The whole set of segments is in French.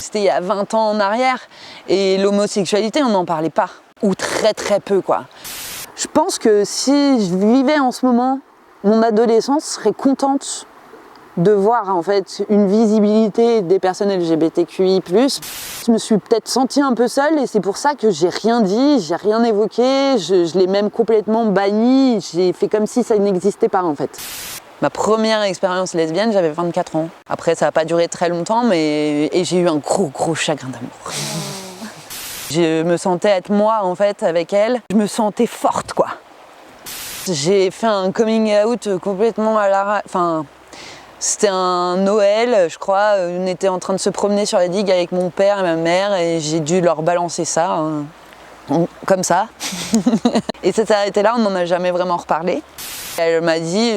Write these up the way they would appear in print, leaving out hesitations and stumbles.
C'était il y a 20 ans en arrière et l'homosexualité, on n'en parlait pas. Ou très très peu quoi. Je pense que si je vivais en ce moment, mon adolescence serait contente de voir en fait une visibilité des personnes LGBTQI+. Je me suis peut-être sentie un peu seule et c'est pour ça que j'ai rien dit, j'ai rien évoqué, je l'ai même complètement banni, j'ai fait comme si ça n'existait pas en fait. Ma première expérience lesbienne, j'avais 24 ans. Après, ça n'a pas duré très longtemps, et j'ai eu un gros chagrin d'amour. Je me sentais être moi, en fait, avec elle. Je me sentais forte, quoi. J'ai fait un coming out complètement à l'arrache. Enfin, c'était un Noël, je crois. On était en train de se promener sur la digue avec mon père et ma mère, et j'ai dû leur balancer ça, comme ça. Et ça s'est arrêté là, on n'en a jamais vraiment reparlé. Elle m'a dit,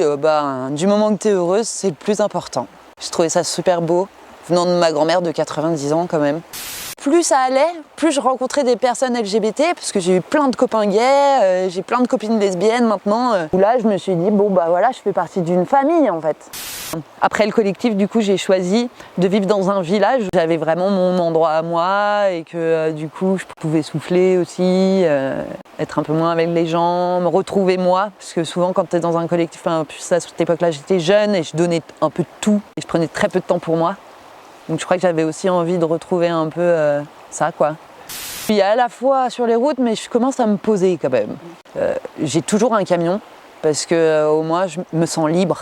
du moment que tu es heureuse, c'est le plus important. Je trouvais ça super beau, venant de ma grand-mère de 90 ans quand même. Plus ça allait, plus je rencontrais des personnes LGBT, parce que j'ai eu plein de copains gays, j'ai plein de copines lesbiennes maintenant. Où là, je me suis dit, je fais partie d'une famille en fait. Après le collectif, du coup, j'ai choisi de vivre dans un village. J'avais vraiment mon endroit à moi et que du coup, je pouvais souffler aussi, être un peu moins avec les gens, me retrouver moi. Parce que souvent, quand tu es dans un collectif, plus à cette époque-là, j'étais jeune et je donnais un peu de tout. Et je prenais très peu de temps pour moi. Donc je crois que j'avais aussi envie de retrouver un peu ça, quoi. Puis à la fois sur les routes, mais je commence à me poser quand même. J'ai toujours un camion parce que au moins je me sens libre.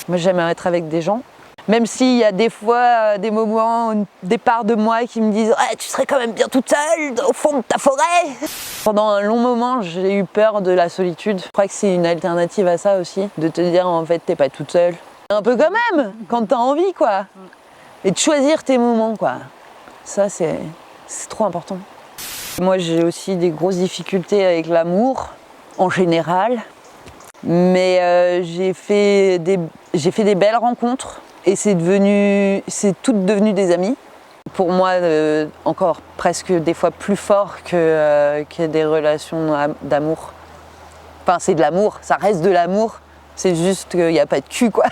Moi j'aime être avec des gens, même s'il y a des fois des moments, des parts de moi qui me disent ouais, tu serais quand même bien toute seule au fond de ta forêt. Pendant un long moment j'ai eu peur de la solitude. Je crois que c'est une alternative à ça aussi, de te dire en fait t'es pas toute seule. Un peu quand même, quand t'as envie quoi. Et de choisir tes moments, quoi. Ça, c'est trop important. Moi, j'ai aussi des grosses difficultés avec l'amour, en général. Mais j'ai fait des belles rencontres et c'est toutes devenues des amis. Pour moi, encore presque des fois plus fort que des relations d'amour. Enfin, c'est de l'amour, ça reste de l'amour. C'est juste qu'il n'y a pas de cul, quoi.